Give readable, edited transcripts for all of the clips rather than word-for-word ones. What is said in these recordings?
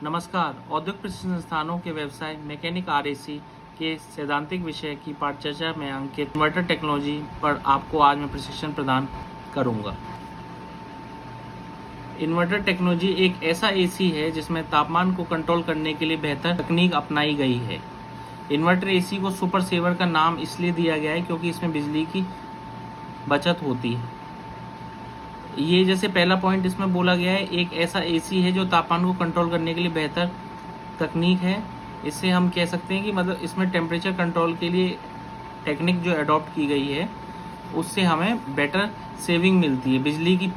नमस्कार। औद्योगिक प्रशिक्षण संस्थानों के व्यवसाय मैकेनिक आरएसी के सैद्धांतिक विषय की पाठचर्चा में अंकित इन्वर्टर टेक्नोलॉजी पर आपको आज मैं प्रशिक्षण प्रदान करूंगा। इन्वर्टर टेक्नोलॉजी एक ऐसा एसी है जिसमें तापमान को कंट्रोल करने के लिए बेहतर तकनीक अपनाई गई है। इन्वर्टर एसी को सुपर सेवर का नाम इसलिए दिया गया है क्योंकि इसमें बिजली की बचत होती है। ये जैसे पहला पॉइंट इसमें बोला गया है, एक ऐसा एसी है जो तापमान को कंट्रोल करने के लिए बेहतर तकनीक है। इससे हम कह सकते हैं कि मतलब इसमें टेम्परेचर कंट्रोल के लिए टेक्निक जो अडॉप्ट की गई है उससे हमें बेटर सेविंग मिलती है, बिजली की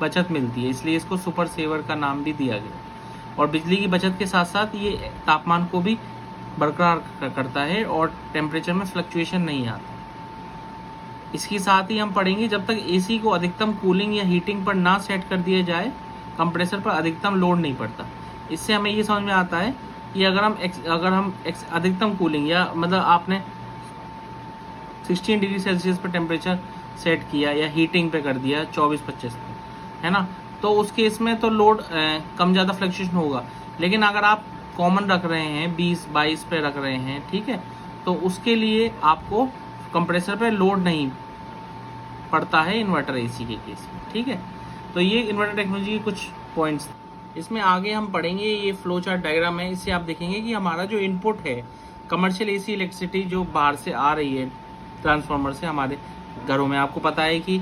बचत मिलती है, इसलिए इसको सुपर सेवर का नाम भी दिया गया। और बिजली की बचत के साथ साथ ये तापमान को भी बरकरार करता है और टेम्परेचर में फ्लक्चुएशन नहीं आता। इसके साथ ही हम पढ़ेंगे, जब तक एसी को अधिकतम कूलिंग या हीटिंग पर ना सेट कर दिया जाए कंप्रेसर पर अधिकतम लोड नहीं पड़ता। इससे हमें ये समझ में आता है कि अगर हम अधिकतम कूलिंग या मतलब आपने 16 डिग्री सेल्सियस पर टेम्परेचर सेट किया या हीटिंग पे कर दिया 24-25 पे, है ना, तो उस केस में तो लोड कम ज़्यादा फ्लक्चुएशन होगा। लेकिन अगर आप कॉमन रख रहे हैं 20-22 पे रख रहे हैं, ठीक है, तो उसके लिए आपको कंप्रेसर पे लोड नहीं पड़ता है इन्वर्टर एसी के केस में, ठीक है। तो ये इन्वर्टर टेक्नोलॉजी के कुछ पॉइंट्स। इसमें आगे हम पढ़ेंगे, ये फ्लो चार्ट डायग्राम है, इससे आप देखेंगे कि हमारा जो इनपुट है कमर्शियल एसी इलेक्ट्रिसिटी जो बाहर से आ रही है ट्रांसफार्मर से हमारे घरों में, आपको पता है कि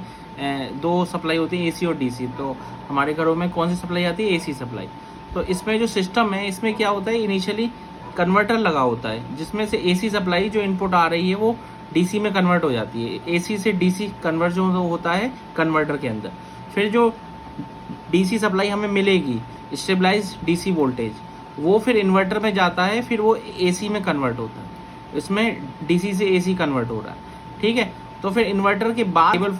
दो सप्लाई होती है एसी और डीसी। तो हमारे घरों में कौन सी सप्लाई आती है? AC supply. तो इसमें जो सिस्टम है इसमें क्या होता है, इनिशियली कन्वर्टर लगा होता है जिसमें से एसी सप्लाई जो इनपुट आ रही है वो डीसी में कन्वर्ट हो जाती है। एसी से डीसी कन्वर्ट जो होता है कन्वर्टर के अंदर, फिर जो डीसी सप्लाई हमें मिलेगी स्टेबलाइज डीसी वोल्टेज, वो फिर इन्वर्टर में जाता है, फिर वो एसी में कन्वर्ट होता है। इसमें डीसी से एसी कन्वर्ट हो रहा है, ठीक है। तो फिर इन्वर्टर के बाद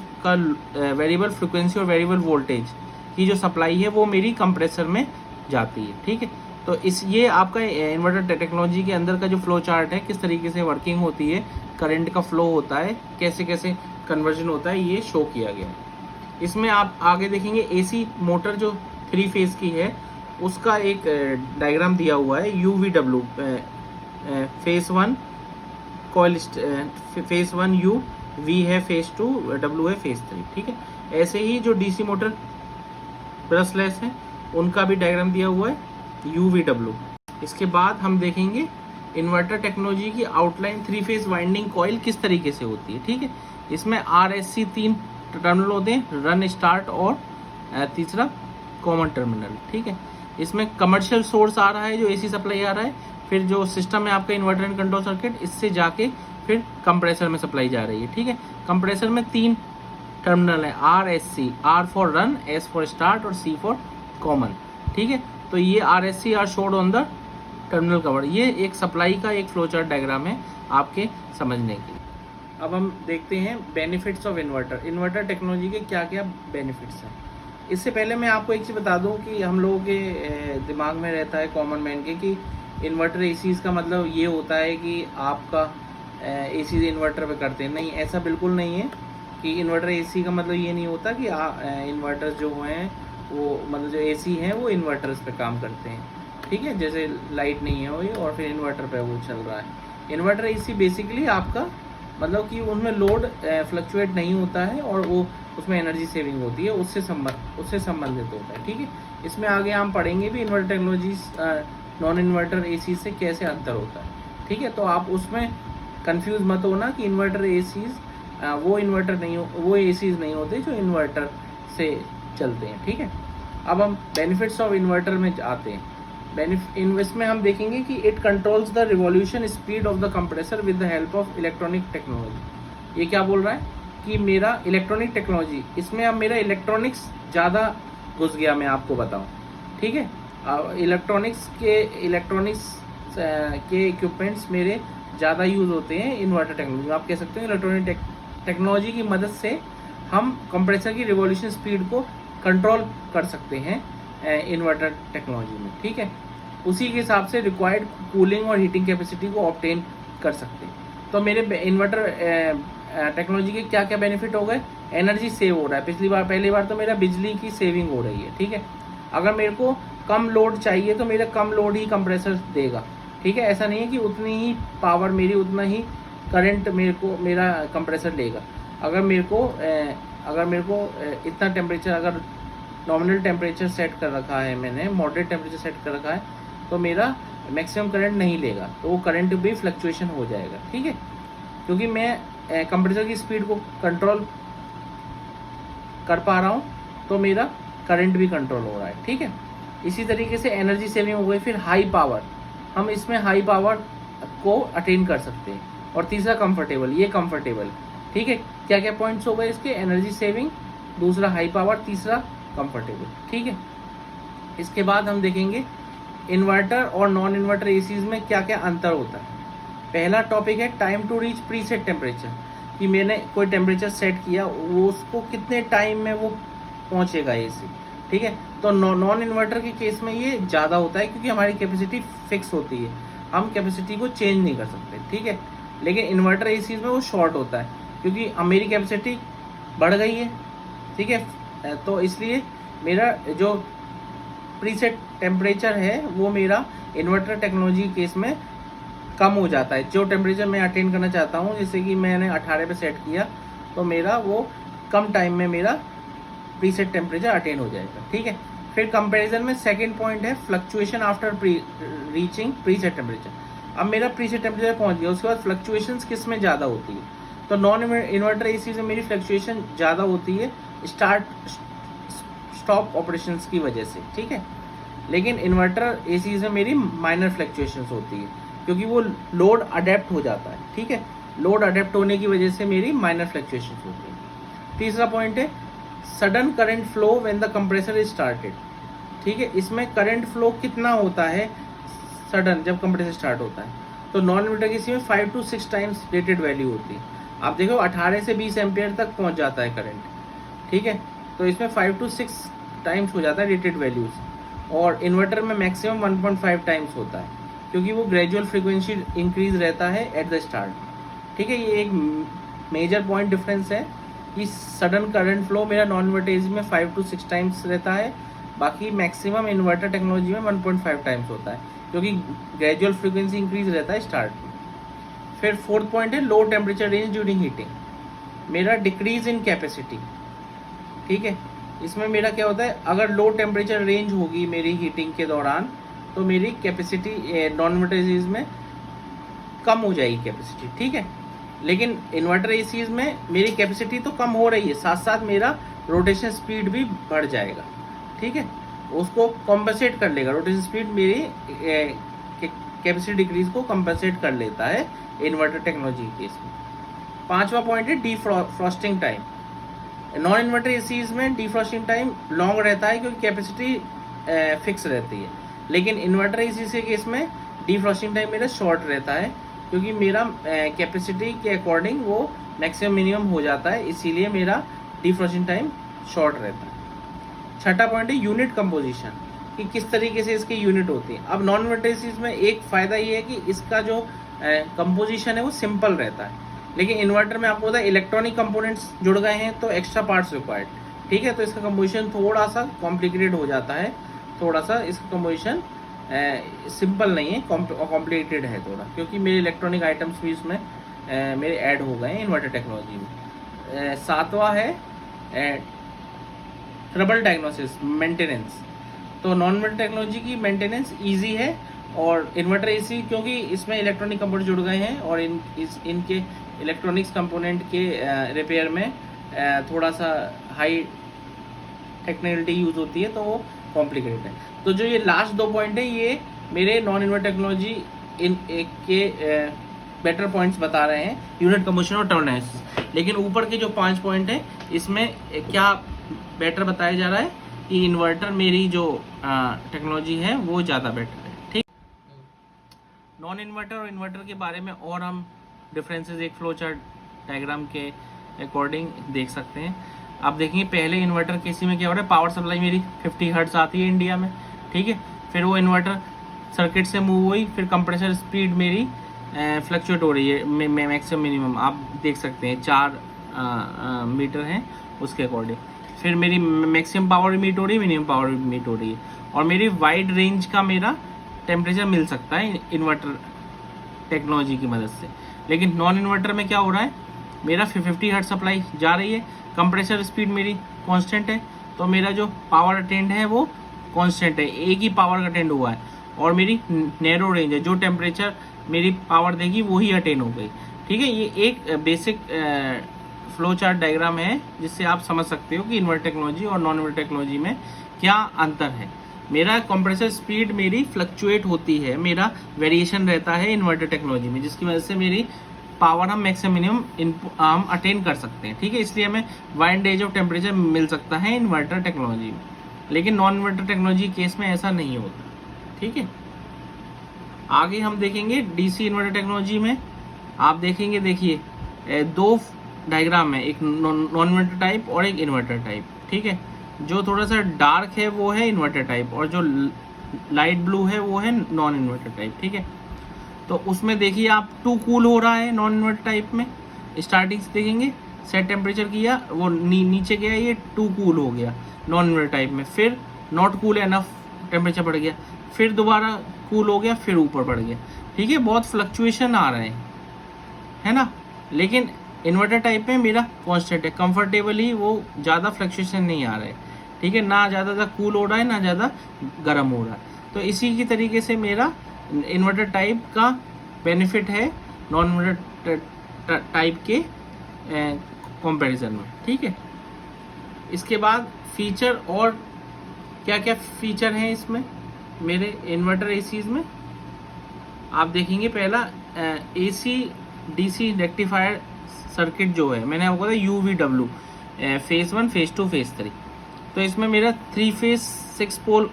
वेरिएबल फ्रिक्वेंसी और वेरिएबल वोल्टेज की जो सप्लाई है वो मेरी कंप्रेसर में जाती है, ठीक है। तो ये आपका इन्वर्टर टेक्नोलॉजी के अंदर का जो फ्लो चार्ट है, किस तरीके से वर्किंग होती है, करंट का फ्लो होता है, कैसे कैसे कन्वर्जन होता है, ये शो किया गया है। इसमें आप आगे देखेंगे एसी मोटर जो 3 फेज की है उसका एक डायग्राम दिया हुआ है। UVW phase 1 coil, phase 1 U, V है फेज 2, W है फेज 3, ठीक है। ऐसे ही जो डीसी मोटर ब्रशलेस है उनका भी डायग्राम दिया हुआ है UVW। इसके बाद हम देखेंगे इन्वर्टर टेक्नोलॉजी की आउटलाइन 3 फेज वाइंडिंग कॉइल किस तरीके से होती है, ठीक है। इसमें RSC 3 टर्मिनल होते हैं, रन, स्टार्ट और तीसरा कॉमन टर्मिनल, ठीक है। इसमें कमर्शियल सोर्स आ रहा है जो एसी सप्लाई आ रहा है, फिर जो सिस्टम है आपका इन्वर्टर एंड कंट्रोल सर्किट, इससे जाके फिर कंप्रेसर में सप्लाई जा रही है, ठीक है। कंप्रेसर में 3 टर्मिनल है, RSC, R for run, S for start और C फॉर कॉमन, ठीक है। तो ये RSC are showed on the terminal cover. ये एक सप्लाई का एक फ्लो चार्ट डायग्राम है आपके समझने के लिए। अब हम देखते हैं benefits of inverter. Inverter technology के क्या क्या बेनिफिट्स हैं। इससे पहले मैं आपको एक चीज़ बता दूं कि हम लोगों के दिमाग में रहता है कॉमन मैन के कि इन्वर्टर एसीज का मतलब ये होता है कि आपका एसी इन्वर्टर पे करते हैं। नहीं, ऐसा बिल्कुल नहीं है कि इन्वर्टर एसी का मतलब ये नहीं होता कि इन्वर्टर जो हैं वो मतलब जो एसी हैं वो इन्वर्टर्स पे काम करते हैं, ठीक है। जैसे लाइट नहीं है वही और फिर इन्वर्टर पे वो चल रहा है। इन्वर्टर एसी बेसिकली आपका मतलब कि उनमें लोड फ्लक्चुएट नहीं होता है और वो उसमें एनर्जी सेविंग होती है, उससे संबंधित होता है, ठीक है। इसमें आगे हम पढ़ेंगे भी inverter technologies non inverter AC से कैसे अंतर होता है, ठीक है। तो आप उसमें कंफ्यूज मत होना कि इन्वर्टर एसीज वो एसीज नहीं होते जो इन्वर्टर से चलते हैं, ठीक है। अब हम बेनिफिट्स ऑफ इन्वर्टर में आते हैं। इसमें हम देखेंगे कि it controls the revolution speed of the compressor with the help of electronic technology. ये क्या बोल रहा है कि मेरा इलेक्ट्रॉनिक टेक्नोलॉजी, इसमें अब मेरा इलेक्ट्रॉनिक्स ज़्यादा घुस गया, मैं आपको बताऊं, ठीक है। इलेक्ट्रॉनिक्स के इक्विपमेंट्स मेरे ज़्यादा यूज़ होते हैं इन्वर्टर टेक्नोलॉजी। आप कह सकते हैं इलेक्ट्रॉनिक टेक्नोलॉजी की मदद से हम कंप्रेसर की रिवॉल्यूशन स्पीड को कंट्रोल कर सकते हैं इन्वर्टर टेक्नोलॉजी में, ठीक है। उसी के हिसाब से रिक्वायर्ड कूलिंग और हीटिंग कैपेसिटी को ऑब्टेन कर सकते हैं। तो मेरे इन्वर्टर टेक्नोलॉजी के क्या क्या बेनिफिट हो गए? एनर्जी सेव हो रहा है। पहली बार तो मेरा बिजली की सेविंग हो रही है, ठीक है। अगर मेरे को कम लोड चाहिए तो मेरा कम लोड ही कंप्रेसर देगा, ठीक है। ऐसा नहीं है कि उतनी ही पावर मेरी, उतना ही करंट मेरा कंप्रेसर लेगा। अगर मेरे को इतना टेम्परेचर, अगर नॉमिनल टेम्परेचर सेट कर रखा है मैंने, मॉडरेट टेम्परेचर सेट कर रखा है, तो मेरा मैक्सिमम करंट नहीं लेगा, तो वो करंट भी फ्लक्चुएशन हो जाएगा, ठीक है। क्योंकि मैं कंप्रेसर की स्पीड को कंट्रोल कर पा रहा हूँ, तो मेरा करंट भी कंट्रोल हो रहा है, ठीक है। इसी तरीके से एनर्जी सेविंग हो गई। फिर हाई पावर, हम इसमें हाई पावर को अटेन कर सकते हैं। और तीसरा कंफर्टेबल, ये कंफर्टेबल, ठीक है। क्या क्या पॉइंट्स हो गए इसके? एनर्जी सेविंग, दूसरा हाई पावर, तीसरा कंफर्टेबल, ठीक है। इसके बाद हम देखेंगे इन्वर्टर और नॉन इन्वर्टर एसीज में क्या क्या अंतर होता है। पहला टॉपिक है time to reach preset temperature, कि मैंने कोई टेम्परेचर सेट किया, वो उसको कितने टाइम में वो पहुंचेगा एसी, ठीक है। तो नॉन इन्वर्टर के केस में ये ज़्यादा होता है, क्योंकि हमारी कैपेसिटी फिक्स होती है, हम कैपेसिटी को चेंज नहीं कर सकते, ठीक है। लेकिन इन्वर्टर एसीज में वो शॉर्ट होता है, क्योंकि अब मेरी कैपेसिटी बढ़ गई है, ठीक है। तो इसलिए मेरा जो प्रीसेट टेम्परेचर है वो मेरा इन्वर्टर टेक्नोलॉजी केस में कम हो जाता है। जो टेम्परेचर मैं अटेन करना चाहता हूँ, जैसे कि मैंने 18 पे सेट किया, तो मेरा वो कम टाइम में मेरा प्रीसेट टेम्परेचर अटेन हो जाएगा, ठीक है। फिर कंपैरिजन में सेकंड पॉइंट है fluctuation after reaching preset temperature. अब मेरा प्रीसेट टेम्परेचर पहुंच गया, उसके बाद फ्लक्चुएशंस किस में ज़्यादा होती है? तो नॉन इन्वर्टर एसी में मेरी फ्लक्चुएशन ज़्यादा होती है स्टार्ट स्टॉप ऑपरेशंस की वजह से, ठीक है। लेकिन इन्वर्टर एसीज में मेरी माइनर फ्लक्चुएशंस होती है, क्योंकि वो लोड अडेप्ट हो जाता है, ठीक है। लोड अडेप्ट होने की वजह से मेरी माइनर फ्लक्चुएशंस होती है। तीसरा पॉइंट है sudden current flow when the compressor is started, ठीक है। इसमें करंट फ्लो कितना होता है सडन, जब कंप्रेसर स्टार्ट होता है? तो नॉन इन्वर्टर की में 5 to 6 टाइम्स रेटेड वैल्यू होती है। आप देखो 18 से 20 एम्पियर तक पहुंच जाता है करंट, ठीक है। तो इसमें 5 to 6 टाइम्स हो जाता है रेटेड वैल्यूज। और इन्वर्टर में मैक्सिमम 1.5 टाइम्स होता है, क्योंकि वो ग्रेजुअल फ्रीक्वेंसी इंक्रीज रहता है एट द स्टार्ट, ठीक है। ये एक मेजर पॉइंट डिफरेंस है कि सडन करंट फ्लो मेरा नॉन इन्वर्टर एसी में 5 to 6 टाइम्स रहता है, बाकी मैक्सिमम इन्वर्टर टेक्नोलॉजी में 1.5 टाइम्स होता है, क्योंकि ग्रेजुअल फ्रीक्वेंसी इंक्रीज रहता है स्टार्ट में। फिर फोर्थ पॉइंट है low temperature range during heating, मेरा डिक्रीज इन कैपेसिटी, ठीक है। इसमें मेरा क्या होता है, अगर लो टेम्परेचर रेंज होगी मेरी हीटिंग के दौरान, तो मेरी कैपेसिटी नॉन इन्वर्टर एसीज में कम हो जाएगी कैपेसिटी, ठीक है। लेकिन इन्वर्टर एसीज में मेरी कैपेसिटी तो कम हो रही है, साथ साथ मेरा रोटेशन स्पीड भी बढ़ जाएगा, ठीक है। उसको कॉम्पनसेट कर लेगा, रोटेशन स्पीड मेरी कैपेसिटी डिक्रीज को कॉम्पनसेट कर लेता है इन्वर्टर टेक्नोलॉजी के केस में। पांचवा पॉइंट है defrosting time. Non inverter ACs में डीफ्रॉस्टिंग टाइम लॉन्ग रहता है, क्योंकि कैपेसिटी फिक्स रहती है। लेकिन इन्वर्टर एसी के केस में डीफ्रॉस्टिंग टाइम मेरा शॉर्ट रहता है, क्योंकि मेरा कैपेसिटी के अकॉर्डिंग वो मैक्सिमम मिनिमम हो जाता है, इसीलिए मेरा डीफ्रॉस्टिंग टाइम शॉर्ट रहता है। छठा पॉइंट है यूनिट कंपोजिशन, कि किस तरीके से इसकी यूनिट होती है। अब नॉन इन्वर्टर एसीज में एक फ़ायदा ये है कि इसका जो कंपोजिशन है वो सिंपल रहता है, लेकिन इन्वर्टर में आपको पता है इलेक्ट्रॉनिक कंपोनेंट्स जुड़ गए हैं, तो एक्स्ट्रा पार्ट्स रिक्वायर्ड, ठीक है। तो इसका कंपोजिशन थोड़ा सा कॉम्प्लिकेटेड हो जाता है, थोड़ा सा इसका कंपोजिशन सिंपल नहीं है, कॉम्प्लिकेटेड है थोड़ा, क्योंकि मेरे इलेक्ट्रॉनिक आइटम्स भी इसमें मेरे ऐड हो गए हैं इन्वर्टर टेक्नोलॉजी में। सातवां है ट्रबल डायग्नोसिस मेंटेनेंस। तो नॉन इन्वर्टर टेक्नोलॉजी की मेंटेनेंस इजी है, और इन्वर्टर एसी क्योंकि इसमें इलेक्ट्रॉनिक कंपोनेंट जुड़ गए हैं, और इनके इलेक्ट्रॉनिक्स कंपोनेंट के रिपेयर में थोड़ा सा हाई टेक्निकलिटी यूज होती है, तो वो कॉम्प्लिकेटेड है। तो जो ये लास्ट दो पॉइंट है, ये मेरे नॉन इन्वर्टर टेक्नोलॉजी के बेटर पॉइंट्स बता रहे हैं, यूनिट कंपोजिशन और ट्रबल डायग्नोसिस। लेकिन ऊपर के जो 5 पॉइंट है, इसमें क्या बेटर बताया जा रहा है कि इन्वर्टर मेरी जो टेक्नोलॉजी है वो ज़्यादा बेटर है, ठीक। नॉन इन्वर्टर और इन्वर्टर के बारे में और हम डिफरेंसेस एक फ्लो चार्ट डायग्राम के अकॉर्डिंग देख सकते हैं। आप देखेंगे पहले इन्वर्टर केसी में क्या हो रहा है, पावर सप्लाई मेरी 50 हर्ट्ज आती है इंडिया में, ठीक है। फिर वो इन्वर्टर सर्किट से मूव हुई, फिर कंप्रेसर स्पीड मेरी फ्लक्चुएट हो रही है मैक्सिमम मिनिमम, आप देख सकते हैं 4 मीटर हैं उसके अकॉर्डिंग। फिर मेरी मैक्सिमम पावर मीट हो रही है, मिनिमम पावर मीट हो रही है, और मेरी वाइड रेंज का मेरा टेम्परेचर मिल सकता है इन्वर्टर टेक्नोलॉजी की मदद से। लेकिन नॉन इन्वर्टर में क्या हो रहा है, मेरा 50 हर्ट्ज सप्लाई जा रही है, कंप्रेसर स्पीड मेरी कांस्टेंट है, तो मेरा जो पावर अटेंड है वो कांस्टेंट है, एक ही पावर अटेंड हुआ है, और मेरी नैरो रेंज है, जो टेम्परेचर मेरी पावर देगी वही अटेंड हो गई। ठीक है, ये एक बेसिक फ्लो चार्ट डायग्राम है जिससे आप समझ सकते हो कि इन्वर्टर टेक्नोलॉजी और नॉन इन्वर्टर टेक्नोलॉजी में क्या अंतर है। मेरा कंप्रेसर स्पीड मेरी फ्लक्चुएट होती है, मेरा वेरिएशन रहता है इन्वर्टर टेक्नोलॉजी में, जिसकी वजह से मेरी पावर हम मैक्सिमम मिनिमम हम अटेन कर सकते हैं। ठीक है, इसलिए हमें वाइड रेंज ऑफ टेम्परेचर मिल सकता है इन्वर्टर टेक्नोलॉजी में, लेकिन नॉन इन्वर्टर टेक्नोलॉजी केस में ऐसा नहीं होता। ठीक है, आगे हम देखेंगे डीसी इन्वर्टर टेक्नोलॉजी में। आप देखेंगे, देखिए दो डायग्राम है, एक नॉन इन्वर्टर टाइप और एक इन्वर्टर टाइप। ठीक है, जो थोड़ा सा डार्क है वो है इन्वर्टर टाइप, और जो लाइट ब्लू है वो है नॉन इन्वर्टर टाइप। ठीक है, तो उसमें देखिए आप टू कूल हो रहा है नॉन इन्वर्टर टाइप में, स्टार्टिंग से देखेंगे सेट टेम्परेचर किया, वो नीचे गया, ये टू कूल हो गया नॉन इन्वर्टर टाइप में, फिर नॉट कूल एनफ टेम्परेचर बढ़ गया, फिर दोबारा कूल हो गया, फिर ऊपर बढ़ गया। ठीक है, बहुत फ्लक्चुएशन आ रहे हैं, है ना। लेकिन इन्वर्टर टाइप में मेरा कांस्टेंट है, कंफर्टेबली वो ज़्यादा फ्लक्चुएशन नहीं आ रहा है। ठीक है, ना ज़्यादा कूल हो रहा है ना ज़्यादा गर्म हो रहा है। तो इसी की तरीके से मेरा इन्वर्टर टाइप का बेनिफिट है नॉन इन्वर्टर टाइप के कंपैरिजन में। ठीक है, इसके बाद फीचर और क्या क्या फीचर हैं इसमें मेरे इन्वर्टर एसीज में, आप देखेंगे। पहला एसी डीसी रेक्टिफायर सर्किट जो है, मैंने आपको बताया UVW, फेज 1, फेज 2, फेज 3। तो इसमें मेरा 3 फेज 6 पोल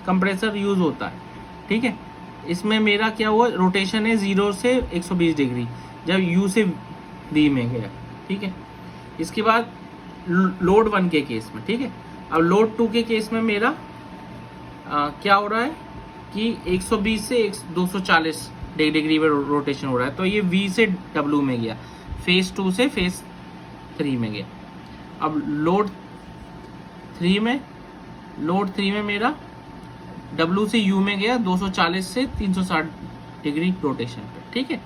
कंप्रेसर यूज होता है। ठीक है, इसमें मेरा क्या हुआ, रोटेशन है 0 से 120 डिग्री, जब U से V में गया। ठीक है, इसके बाद लोड 1 के केस में। ठीक है, अब लोड 2 के केस में मेरा क्या हो रहा है कि 120 से 240 डिग्री में रोटेशन हो रहा है, तो ये V से W में गया, फेज 2 से फेज 3 में गया। अब लोड 3 में मेरा W से U में गया 240 से 360 डिग्री रोटेशन पे। ठीक है,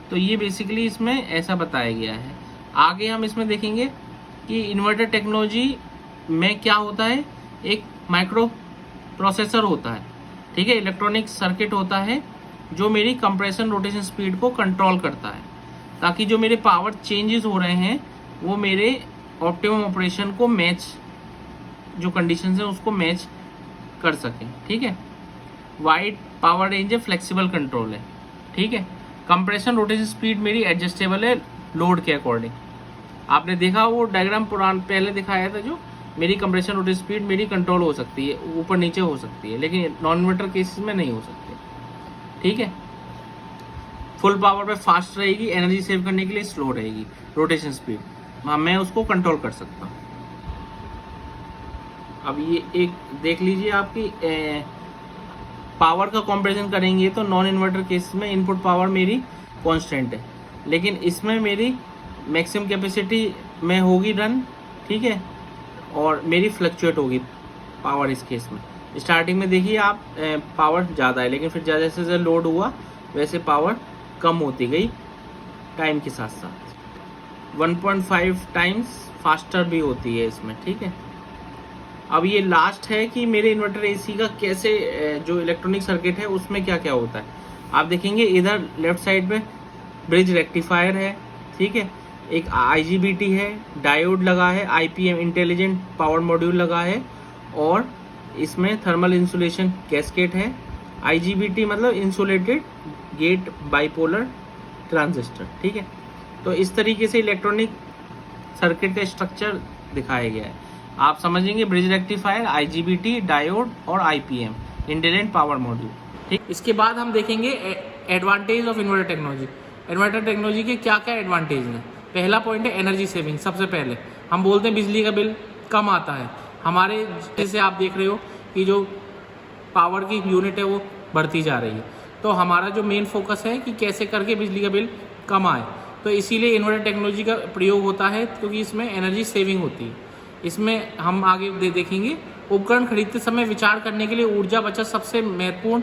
तो ये बेसिकली इसमें ऐसा बताया गया है। आगे हम इसमें देखेंगे कि इन्वर्टर टेक्नोलॉजी में क्या होता है, एक माइक्रो प्रोसेसर होता है। ठीक है, इलेक्ट्रॉनिक सर्किट होता है जो मेरी कंप्रेशन रोटेशन स्पीड को कंट्रोल करता है, ताकि जो मेरे पावर चेंजेस हो रहे हैं वो मेरे ऑप्टिमम ऑपरेशन को मैच, जो कंडीशंस हैं उसको मैच कर सकें। ठीक है, वाइड पावर रेंज है, फ्लेक्सिबल कंट्रोल है। ठीक है, कंप्रेशन रोटेशन स्पीड मेरी एडजस्टेबल है लोड के अकॉर्डिंग। आपने देखा वो डायग्राम पहले दिखाया था, जो मेरी कंप्रेशन रोटेशन स्पीड मेरी कंट्रोल हो सकती है, ऊपर नीचे हो सकती है, लेकिन नॉन इन्वर्टर केसेस में नहीं हो सकती। ठीक है, फुल पावर पे फास्ट रहेगी, एनर्जी सेव करने के लिए स्लो रहेगी रोटेशन स्पीड, मैं उसको कंट्रोल कर सकता हूँ। अब ये एक देख लीजिए, आपकी पावर का कंपैरिजन करेंगे तो नॉन इन्वर्टर केस में इनपुट पावर मेरी कांस्टेंट है, लेकिन इसमें मेरी मैक्सिमम कैपेसिटी में होगी रन। ठीक है, और मेरी फ्लक्चुएट होगी पावर इस केस में। स्टार्टिंग में देखिए आप पावर ज़्यादा है, लेकिन फिर जैसे जैसे लोड हुआ वैसे पावर कम होती गई टाइम के साथ साथ। 1.5 टाइम्स फास्टर भी होती है इसमें। ठीक है, अब ये लास्ट है कि मेरे इन्वर्टर एसी का कैसे, जो इलेक्ट्रॉनिक सर्किट है उसमें क्या क्या होता है। आप देखेंगे इधर लेफ्ट साइड में ब्रिज रेक्टिफायर है। ठीक है, एक IGBT है, डायोड लगा है, IPM इंटेलिजेंट पावर मॉड्यूल लगा है, और इसमें थर्मल इंसुलेशन कैस्केट है। IGBT मतलब इंसुलेटेड गेट बाइपोलर ट्रांजिस्टर। ठीक है, तो इस तरीके से इलेक्ट्रॉनिक सर्किट का स्ट्रक्चर दिखाया गया है। आप समझेंगे ब्रिज रेक्टिफायर, IGBT, डायोड और IPM इंटेलिजेंट पावर मॉड्यूल। ठीक, इसके बाद हम देखेंगे advantage of inverter technology. Inverter technology के क्या क्या एडवांटेज हैं। पहला पॉइंट है एनर्जी सेविंग। सबसे पहले हम बोलते हैं बिजली का बिल कम आता है हमारे, जैसे आप देख रहे हो कि जो पावर की यूनिट है वो बढ़ती जा रही है, तो हमारा जो मेन फोकस है कि कैसे करके बिजली का बिल कम आए, तो इसीलिए इन्वर्टर टेक्नोलॉजी का प्रयोग होता है, क्योंकि इसमें एनर्जी सेविंग होती है। इसमें हम आगे देखेंगे। उपकरण खरीदते समय विचार करने के लिए ऊर्जा बचत सबसे महत्वपूर्ण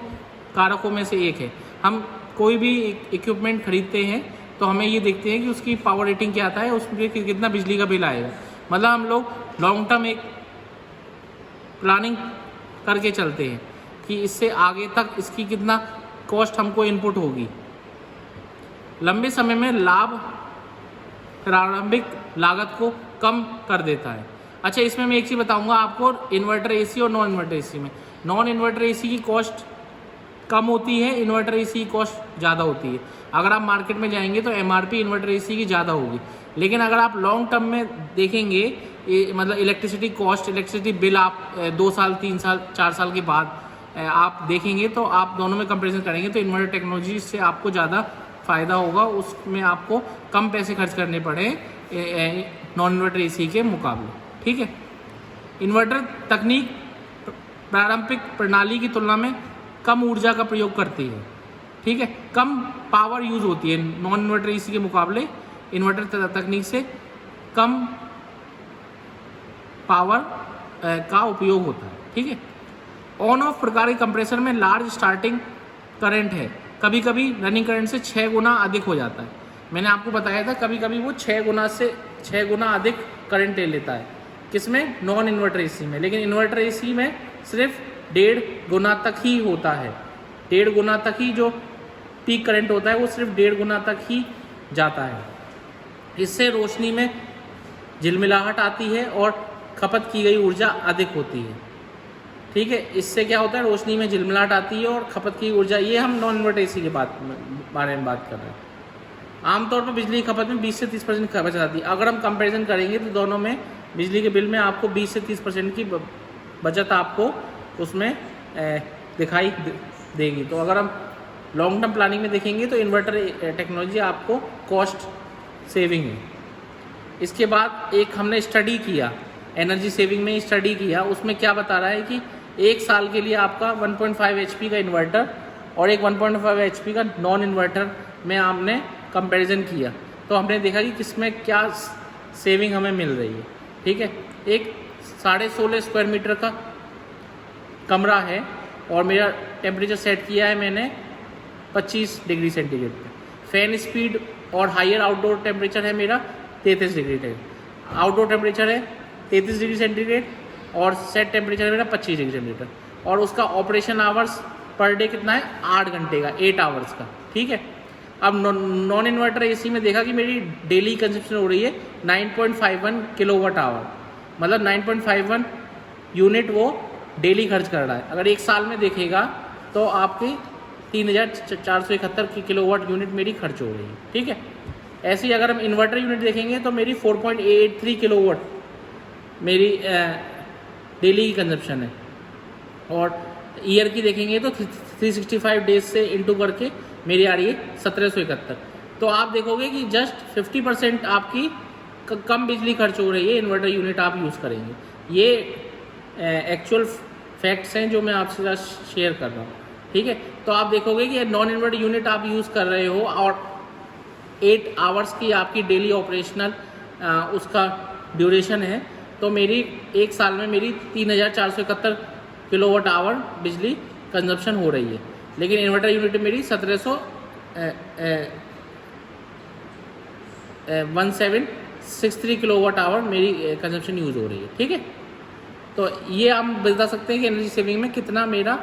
कारकों में से एक है। हम कोई भी इक्विपमेंट खरीदते हैं तो हमें ये देखते हैं कि उसकी पावर रेटिंग क्या आता है, उसमें कितना बिजली का बिल आएगा। मतलब हम लोग लॉन्ग टर्म एक प्लानिंग करके चलते हैं कि इससे आगे तक इसकी कितना कॉस्ट हमको इनपुट होगी। लंबे समय में लाभ प्रारंभिक लागत को कम कर देता है। अच्छा, इसमें मैं एक चीज़ बताऊंगा आपको, इन्वर्टर एसी और नॉन इन्वर्टर एसी में, नॉन इन्वर्टर एसी की कॉस्ट कम होती है, इन्वर्टर एसी की कॉस्ट ज़्यादा होती है। अगर आप मार्केट में जाएंगे तो एमआरपी इन्वर्टर एसी की ज़्यादा होगी, लेकिन अगर आप लॉन्ग टर्म में देखेंगे मतलब इलेक्ट्रिसिटी कॉस्ट, इलेक्ट्रिसिटी बिल आप 2 साल 3 साल 4 साल के बाद आप देखेंगे तो आप दोनों में कंपैरिजन करेंगे तो इन्वर्टर टेक्नोलॉजी से आपको ज़्यादा फ़ायदा होगा, उसमें आपको कम पैसे खर्च करने पड़े नॉन इन्वर्टर एसी के मुकाबले। ठीक है, इन्वर्टर तकनीक पारंपरिक प्रणाली की तुलना में कम ऊर्जा का प्रयोग करती है। ठीक है, कम पावर यूज़ होती है नॉन इन्वर्टर एसी के मुकाबले, इन्वर्टर तकनीक से कम पावर का उपयोग होता है। ठीक है, ऑन ऑफ प्रकार के कंप्रेसर में लार्ज स्टार्टिंग करंट है, कभी कभी रनिंग करंट से 6 गुना अधिक हो जाता है। मैंने आपको बताया था कभी कभी वो 6 गुना अधिक करंट ले लेता है, किसमें, नॉन इन्वर्टर एसी में। लेकिन इन्वर्टर एसी में सिर्फ 1.5 गुना तक ही होता है, 1.5 गुना तक ही जो पीक करंट होता है वो सिर्फ 1.5 गुना तक ही जाता है। इससे रोशनी में झिलमिलाहट आती है और खपत की गई ऊर्जा अधिक होती है। ठीक है, इससे क्या होता है, रोशनी में झिलमिलाहट आती है और खपत की ऊर्जा, ये हम नॉन इन्वर्टर एसी के बारे में बात कर रहे हैं। आमतौर पर बिजली की खपत में 20 से 30% खपत आती है। अगर हम कंपैरिजन करेंगे तो दोनों में बिजली के बिल में आपको 20 से 30% की बचत आपको उसमें दिखाई देगी। तो अगर हम लॉन्ग टर्म प्लानिंग में देखेंगे तो इन्वर्टर टेक्नोलॉजी आपको कॉस्ट सेविंग है। इसके बाद एक हमने स्टडी किया, एनर्जी सेविंग में स्टडी किया, उसमें क्या बता रहा है कि 1 साल के लिए आपका 1.5 HP का इन्वर्टर और एक 1.5 HP का नॉन इन्वर्टर में आपने कंपैरिजन किया तो हमने देखा कि किसमें क्या सेविंग हमें मिल रही है। ठीक है, एक 16.5 स्क्वायर मीटर का कमरा है और मेरा टेम्परेचर सेट किया है मैंने 25 डिग्री सेंटीग्रेड पे। फैन स्पीड और हायर आउटडोर टेम्परेचर है मेरा 33 डिग्री टेम्परेचर, आउटडोर टेम्परेचर है 33 डिग्री सेंटीग्रेड और सेट टेम्परेचर है मेरा 25 डिग्री सेंटीग्रेड, और उसका ऑपरेशन आवर्स पर डे कितना है, 8 घंटे का, 8 आवर्स का। ठीक है, अब नॉन इन्वर्टर एसी में देखा कि मेरी डेली कंजप्शन हो रही है 9.51 किलोवाट आवर, मतलब 9.51 यूनिट वो डेली खर्च कर रहा है। अगर 1 साल में देखेगा तो आपकी 3471 किलोवाट यूनिट मेरी खर्च हो रही है। ठीक है, ऐसे ही अगर हम इन्वर्टर यूनिट देखेंगे तो मेरी 4.83 किलोवाट मेरी डेली की कंजप्शन है, और ईयर की देखेंगे तो 365 डेज से इंटू करके मेरी आ रही है 1771। तो आप देखोगे कि जस्ट 50% आपकी कम बिजली खर्च हो रही है इन्वर्टर यूनिट आप यूज़ करेंगे। ये एक्चुअल फैक्ट्स हैं जो मैं आपसे साथ शेयर कर रहा हूँ। ठीक है, तो आप देखोगे कि नॉन इन्वर्टर यूनिट आप यूज़ कर रहे हो और 8 आवर्स की आपकी डेली ऑपरेशनल उसका ड्यूरेशन है, तो मेरी 1 साल में मेरी 3471 किलोवाट आवर बिजली कंजप्शन हो रही है। लेकिन इन्वर्टर यूनिट मेरी 1763 किलोवाट आवर मेरी कंजप्शन यूज़ हो रही है। ठीक है, तो ये हम बता सकते हैं कि एनर्जी सेविंग में कितना मेरा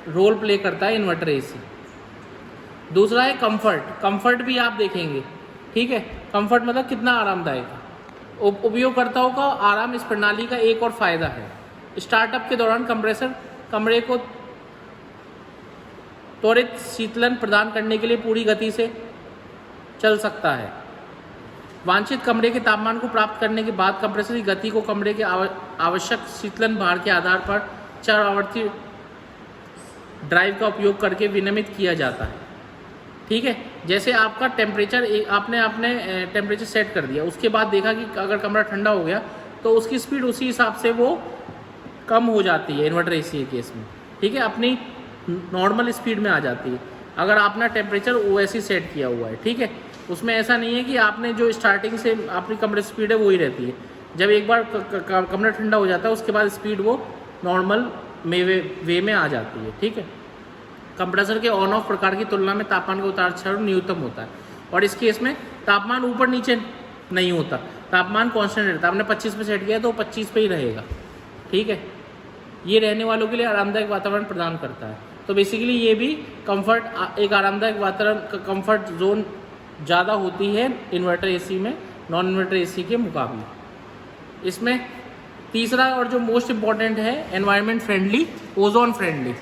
रोल प्ले करता है इन्वर्टर एसी। दूसरा है कंफर्ट, कंफर्ट भी आप देखेंगे। ठीक है, कंफर्ट मतलब कितना आरामदायक है। उपयोगकर्ताओं का आराम इस प्रणाली का एक और फायदा है। स्टार्टअप के दौरान कंप्रेसर कमरे को त्वरित शीतलन प्रदान करने के लिए पूरी गति से चल सकता है। वांछित कमरे के तापमान को प्राप्त करने के बाद कंप्रेसर की गति को कमरे के आवश्यक शीतलन भार के आधार पर चर आवर्ती ड्राइव का उपयोग करके विनियमित किया जाता है। ठीक है, जैसे आपका टेम्परेचर आपने टेम्परेचर सेट कर दिया, उसके बाद देखा कि अगर कमरा ठंडा हो गया तो उसकी स्पीड उसी हिसाब से वो कम हो जाती है इन्वर्टर एसी के केस में। ठीक है, अपनी नॉर्मल स्पीड में आ जाती है अगर आपने टेम्परेचर वैसे सेट किया हुआ है। ठीक है, उसमें ऐसा नहीं है कि आपने जो स्टार्टिंग से अपनी कमरे स्पीड है वही रहती है। जब एक बार कमरा ठंडा हो जाता है उसके बाद स्पीड वो नॉर्मल वे में आ जाती है। ठीक है, कंप्रेसर के ऑन ऑफ प्रकार की तुलना में तापमान का उतार चढ़ाव न्यूनतम होता है, और इस केस में तापमान ऊपर नीचे नहीं होता, तापमान कांस्टेंट रहता है। आपने 25 पे सेट किया तो 25 पे ही रहेगा। ठीक है, ये रहने वालों के लिए आरामदायक वातावरण प्रदान करता है। तो बेसिकली ये भी कंफर्ट, एक आरामदायक वातावरण, कंफर्ट जोन ज़्यादा होती है इन्वर्टर एसी में नॉन इन्वर्टर एसी के मुकाबले। इसमें तीसरा और जो मोस्ट इम्पॉर्टेंट है, एनवायरनमेंट फ्रेंडली, ओजोन फ्रेंडली।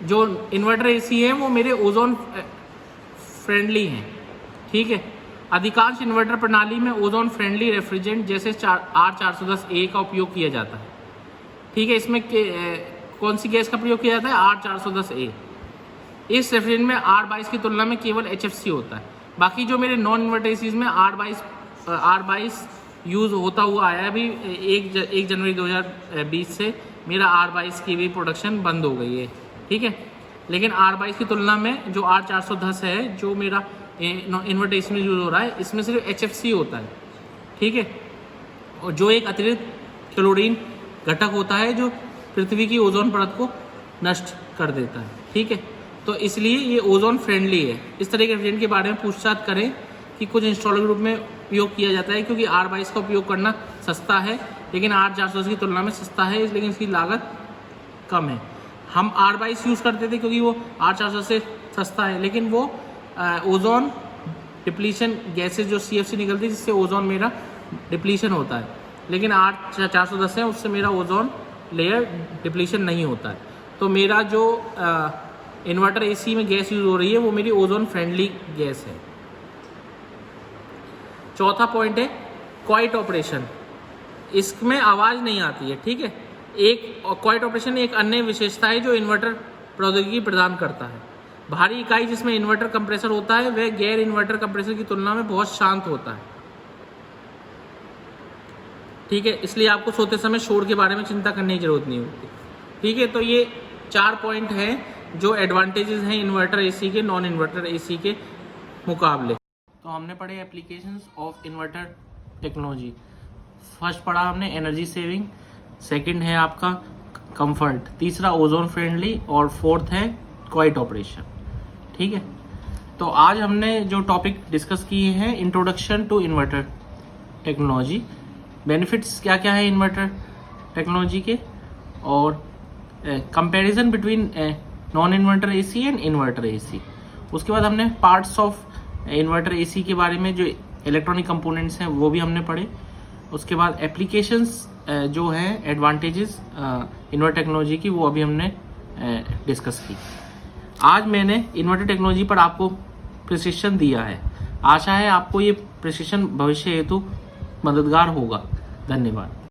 जो इन्वर्टर एसी है वो मेरे ओजोन फ्रेंडली हैं। ठीक है, अधिकांश इन्वर्टर प्रणाली में ओजोन फ्रेंडली रेफ्रिजरेंट जैसे R410A का उपयोग किया जाता है। ठीक है, इसमें कौन सी गैस का प्रयोग किया जाता है? R410A। इस रेफ्रिजरेंट में R22 की तुलना में केवल HFC होता है। बाकी जो मेरे नॉन इन्वर्टर एसीज में R22 यूज़ होता हुआ आया है। अभी 1 जनवरी 2020 से मेरा R22 की भी प्रोडक्शन बंद हो गई है। ठीक है, लेकिन R22 की तुलना में जो R410 है, जो मेरा इन्वर्टर एसी में यूज़ हो रहा है, इसमें सिर्फ HFC होता है। ठीक है, और जो एक अतिरिक्त क्लोरीन घटक होता है जो पृथ्वी की ओजोन परत को नष्ट कर देता है। ठीक है, तो इसलिए ये ओजोन फ्रेंडली है। इस तरह के रेफ्रिजरेंट के बारे में पूछताछ करें कि कुछ इंस्टॉलर ग्रुप में उपयोग किया जाता है, क्योंकि R22 का उपयोग करना सस्ता है, लेकिन R410 की तुलना में सस्ता है, लेकिन इसकी लागत कम है। हम R22 यूज़ करते थे क्योंकि वो R410 से सस्ता है, लेकिन वो ओजोन डिप्लीशन गैसेज जो CFC निकलती है, जिससे ओजोन मेरा डिप्लीशन होता है, लेकिन R410 है उससे मेरा ओजोन लेयर डिप्लीशन नहीं होता है। तो मेरा जो इन्वर्टर एसी में गैस यूज़ हो रही है वो मेरी ओजोन फ्रेंडली गैस है। चौथा पॉइंट है क्वाइट ऑपरेशन। इसमें आवाज़ नहीं आती है। ठीक है, एक क्वाइट ऑपरेशन एक अन्य विशेषता है जो इन्वर्टर प्रौद्योगिकी प्रदान करता है। भारी इकाई जिसमें इन्वर्टर कंप्रेसर होता है वह गैर इन्वर्टर कंप्रेसर की तुलना में बहुत शांत होता है। ठीक है, इसलिए आपको सोते समय शोर के बारे में चिंता करने की जरूरत नहीं होती। ठीक है, तो ये 4 पॉइंट हैं जो एडवांटेजेस हैं इन्वर्टर एसी के नॉन इन्वर्टर एसी के मुकाबले। तो हमने पढ़े applications of inverter technology. First पढ़ा हमने एनर्जी सेविंग, सेकंड है आपका कंफर्ट, तीसरा ओजोन फ्रेंडली, और फोर्थ है क्वाइट ऑपरेशन। ठीक है, तो आज हमने जो टॉपिक डिस्कस किए हैं, introduction to inverter technology, benefits क्या क्या है इन्वर्टर टेक्नोलॉजी के, और comparison between non inverter AC and inverter AC. उसके बाद हमने पार्ट्स ऑफ इन्वर्टर एसी के बारे में जो इलेक्ट्रॉनिक कंपोनेंट्स हैं वो भी हमने पढ़े। उसके बाद एप्लीकेशंस जो हैं, एडवांटेजेस इन्वर्टर टेक्नोलॉजी की, वो अभी हमने डिस्कस की। आज मैंने इन्वर्टर टेक्नोलॉजी पर आपको प्रशिक्षण दिया है। आशा है आपको ये प्रशिक्षण भविष्य हेतु मददगार होगा। धन्यवाद।